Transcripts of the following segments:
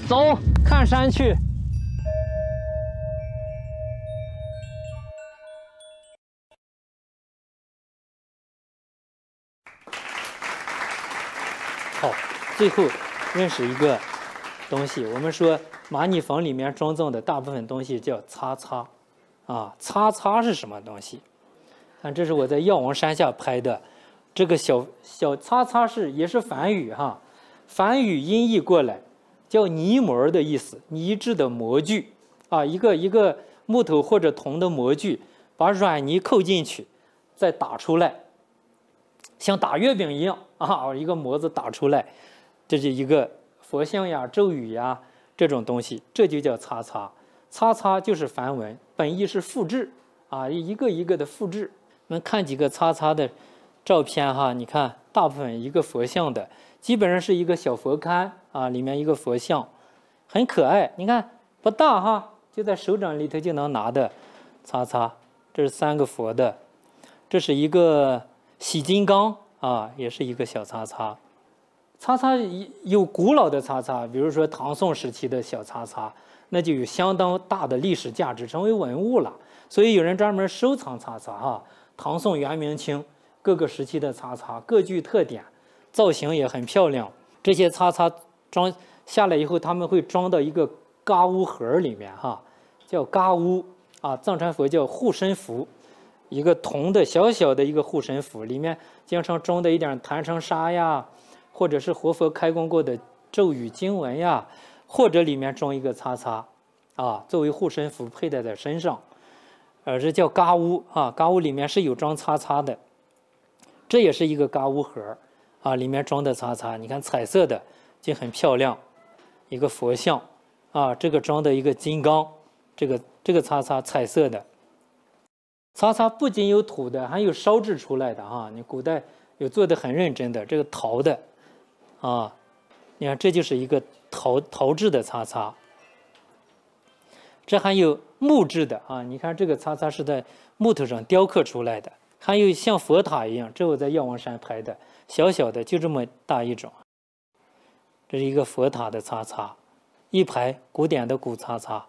走，看山去。好，最后认识一个东西。我们说蚂蚁房里面装赠的大部分东西叫擦擦，啊，擦擦是什么东西？看，这是我在药王山下拍的，这个小擦擦也是梵语哈，梵语音译过来叫泥模的意思，泥制的模具啊，一个木头或者铜的模具，把软泥扣进去，再打出来。像打月饼一样啊，一个模子打出来，这是一个佛像呀、咒语呀这种东西，这就叫擦擦。擦擦就是梵文，本意是复制啊，一个一个的复制。我们看几个擦擦的照片哈，你看大部分一个佛像的，基本上是一个小佛龛啊，里面一个佛像，很可爱。你看不大哈，就在手掌里头就能拿的擦擦。这是3个佛的，这是一个洗金刚啊，也是一个小擦擦。擦擦有古老的擦擦，比如说唐宋时期的小擦擦，那就有相当大的历史价值，成为文物了。所以有人专门收藏擦擦哈。唐宋元明清各个时期的擦擦各具特点，造型也很漂亮。这些擦擦装下来以后，他们会装到一个嘎乌盒里面哈，叫嘎乌啊，藏传佛教护身符。一个铜的小小的一个护身符，里面经常装的一点坛城沙呀，或者是活佛开光过的咒语经文呀，或者里面装一个擦擦，啊，作为护身符佩戴在身上，这叫嘎乌啊，嘎乌里面是有装擦擦的，这也是一个嘎乌盒啊，里面装的擦擦，你看彩色的就很漂亮，一个佛像啊，这个装的一个金刚，这个擦擦彩色的。擦擦不仅有土的，还有烧制出来的啊！你古代有做的很认真的，这个陶的，啊，你看这就是一个陶制的擦擦。这还有木质的啊！你看这个擦擦是在木头上雕刻出来的，还有像佛塔一样，这我在药王山拍的，小小的就这么大一种。这是一个佛塔的擦擦，一排古典的古擦擦。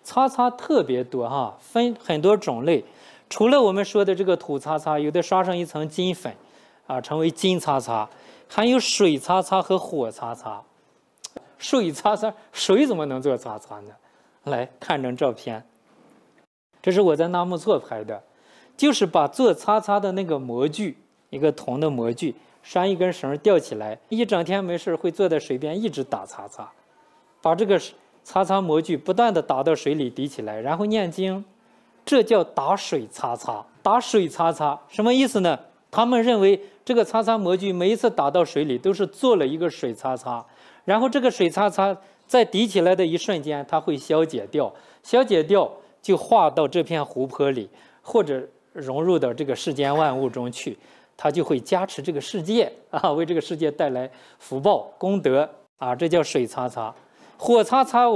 擦擦特别多哈，分很多种类。除了我们说的这个土擦擦，有的刷上一层金粉，啊，成为金擦擦，还有水擦擦和火擦擦。水擦擦，水怎么能做擦擦呢？来看张照片，这是我在纳木错拍的，就是把做擦擦的那个模具，一个铜的模具，拴一根绳吊起来，一整天没事会坐在水边一直打擦擦，把这个擦擦模具不断的打到水里滴起来，然后念经，这叫打水擦擦。打水擦擦什么意思呢？他们认为这个擦擦模具每一次打到水里都是做了一个水擦擦，然后这个水擦擦在滴起来的一瞬间，它会消解掉，消解掉就化到这片湖泊里，或者融入到这个世间万物中去，它就会加持这个世界啊，为这个世界带来福报功德啊，这叫水擦擦。火擦擦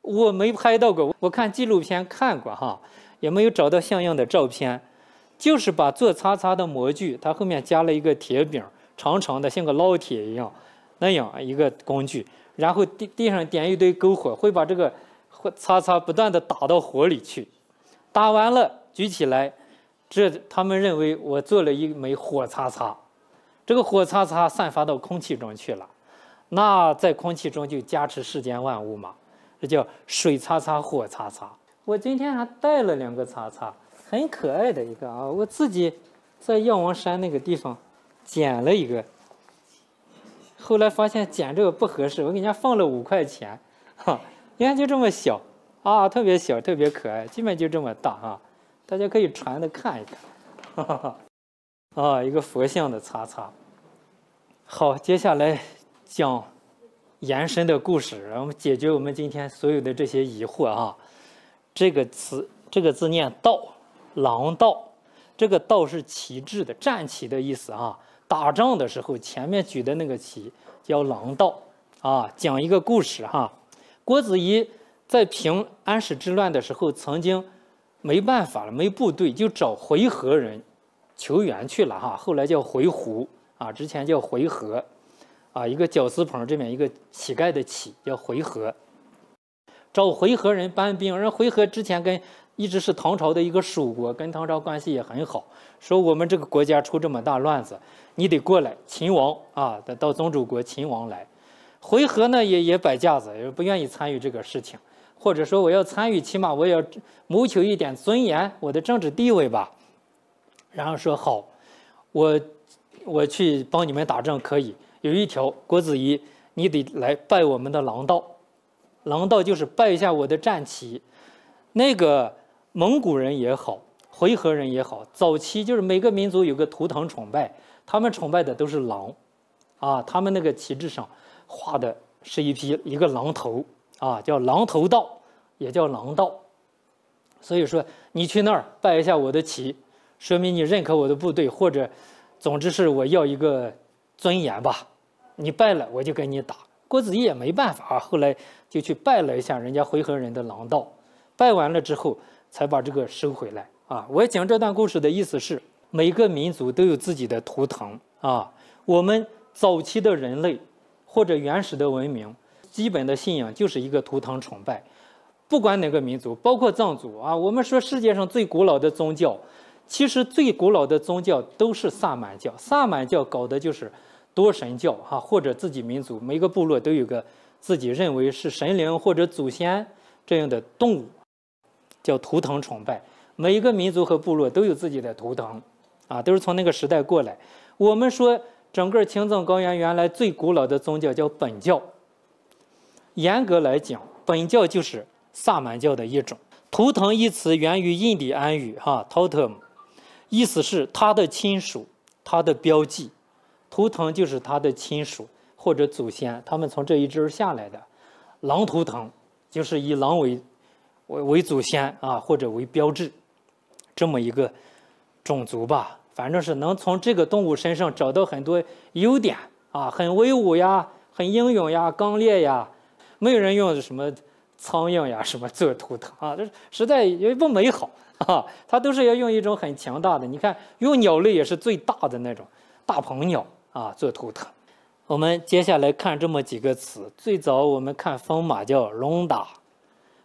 我没拍到过，我看纪录片看过哈，也没有找到像样的照片。就是把做擦擦的模具，它后面加了一个铁柄，长长的像个烙铁一样，那样一个工具，然后地上点一堆篝火，会把这个擦擦不断的打到火里去，打完了举起来，他们认为我做了一枚火擦擦，这个火擦擦散发到空气中去了。那在空气中就加持世间万物嘛，这叫水擦擦火擦擦。我今天还带了2个擦擦，很可爱的一个啊，我自己在药王山那个地方捡了一个，后来发现捡这个不合适，我给人家放了5块钱，哈，你看就这么小啊，特别小，特别可爱，基本就这么大啊，大家可以传的看一看，哈哈哈。啊，一个佛像的擦擦。好，接下来讲延伸的故事，然后解决我们今天所有的这些疑惑啊。这个字念道，狼道，这个道是旗帜的，站起的意思啊。打仗的时候前面举的那个旗叫狼道啊。讲一个故事哈，郭子仪在平安史之乱的时候，曾经没办法了，没部队，就找回纥人求援去了哈，后来叫回鹘啊，之前叫回纥，啊，一个绞丝旁这边一个乞丐的乞，叫回纥。找回纥人搬兵，人回纥之前一直是唐朝的一个属国，跟唐朝关系也很好。说我们这个国家出这么大乱子，你得过来，秦王啊，到宗主国秦王来。回纥呢也摆架子，也不愿意参与这个事情，或者说我要参与，起码我也要谋求一点尊严，我的政治地位吧。然后说好，我去帮你们打仗可以。有一条，郭子仪，你得来拜我们的郎道。郎道就是拜一下我的战旗。那个蒙古人也好，回纥人也好，早期就是每个民族有个图腾崇拜，他们崇拜的都是狼，啊，他们那个旗帜上画的是一个狼头，啊，叫狼头道，也叫狼道。所以说你去那儿拜一下我的旗，说明你认可我的部队，或者总之是我要一个尊严吧。你拜了我就跟你打。郭子仪也没办法，后来就去拜了一下人家回纥人的狼道，拜完了之后才把这个收回来啊。我讲这段故事的意思是，每个民族都有自己的图腾啊。我们早期的人类或者原始的文明，基本的信仰就是一个图腾崇拜。不管哪个民族，包括藏族啊，我们说世界上最古老的宗教，其实最古老的宗教都是萨满教。萨满教搞的就是多神教哈，或者自己民族每个部落都有个自己认为是神灵或者祖先这样的动物，叫图腾崇拜。每一个民族和部落都有自己的图腾啊，都是从那个时代过来。我们说整个青藏高原原来最古老的宗教叫本教，严格来讲，本教就是萨满教的一种。图腾一词源于印第安语totem， 意思是他的亲属，他的标记。图腾就是他的亲属或者祖先，他们从这一支下来的。狼图腾就是以狼为祖先啊，或者为标志，这么一个种族吧。反正是能从这个动物身上找到很多优点啊，很威武呀，很英勇呀，刚烈呀。没有人用什么苍蝇呀什么做图腾啊，这实在也不美好啊。它都是要用一种很强大的，你看用鸟类也是最大的那种大鹏鸟啊做图腾。我们接下来看这么几个词。最早我们看风马叫龙达，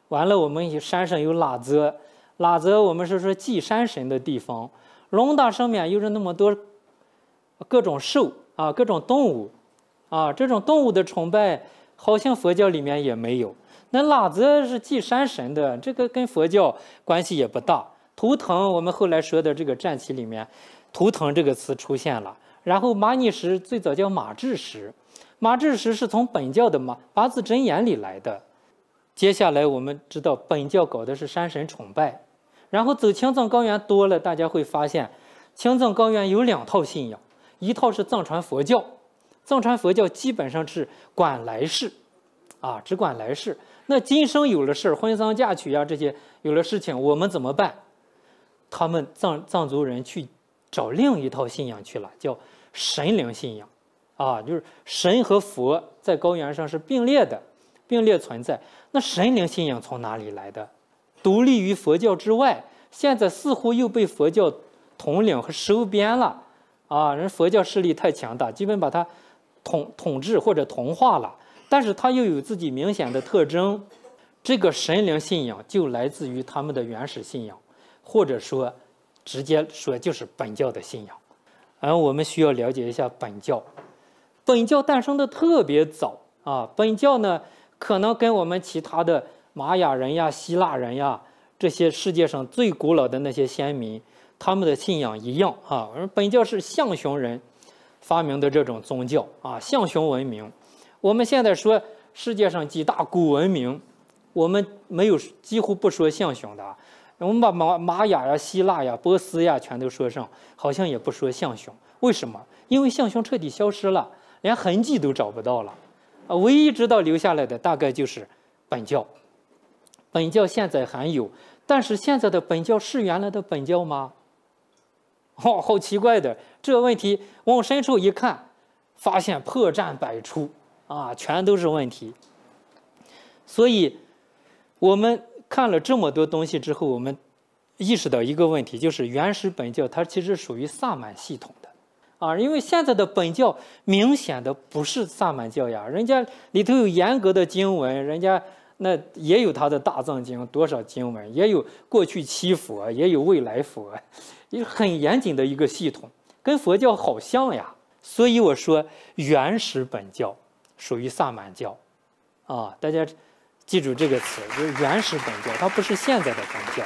完了我们山上有喇则，喇则我们是说祭山神的地方。龙达上面有着那么多各种兽啊，各种动物啊，这种动物的崇拜好像佛教里面也没有。那喇则是祭山神的，这个跟佛教关系也不大。图腾我们后来说的这个战旗里面，图腾这个词出现了。然后玛尼石最早叫马志石，马志石是从本教的八字真言里来的。接下来我们知道本教搞的是山神崇拜，然后走青藏高原多了，大家会发现青藏高原有两套信仰，一套是藏传佛教，藏传佛教基本上是管来世啊，只管来世。那今生有了事，婚丧嫁娶呀这些有了事情，我们怎么办？他们藏族人去找另一套信仰去了，叫神灵信仰啊，就是神和佛在高原上是并列的，并列存在。那神灵信仰从哪里来的？独立于佛教之外，现在似乎又被佛教统领和收编了啊！人佛教势力太强大，基本把它统治或者同化了。但是它又有自己明显的特征，这个神灵信仰就来自于他们的原始信仰，或者说直接说就是本教的信仰。而我们需要了解一下本教。本教诞生的特别早啊，本教呢可能跟我们其他的玛雅人呀、希腊人呀这些世界上最古老的那些先民，他们的信仰一样啊。而本教是象雄人发明的这种宗教啊，象雄文明。我们现在说世界上几大古文明，我们几乎不说象雄的，我们把玛雅呀、希腊呀、波斯呀全都说上，好像也不说象雄。为什么？因为象雄彻底消失了，连痕迹都找不到了。唯一知道留下来的大概就是本教。本教现在还有，但是现在的本教是原来的本教吗？好奇怪的这个问题，往深处一看，发现破绽百出啊，全都是问题。所以我们看了这么多东西之后，我们意识到一个问题，就是原始本教它其实属于萨满系统的啊，因为现在的本教明显的不是萨满教呀，人家里头有严格的经文，人家那也有他的大藏经多少经文，也有过去七佛，也有未来佛，也很严谨的一个系统，跟佛教好像呀。所以我说原始本教属于萨满教，啊，大家记住这个词，就是原始本教，它不是现在的本教。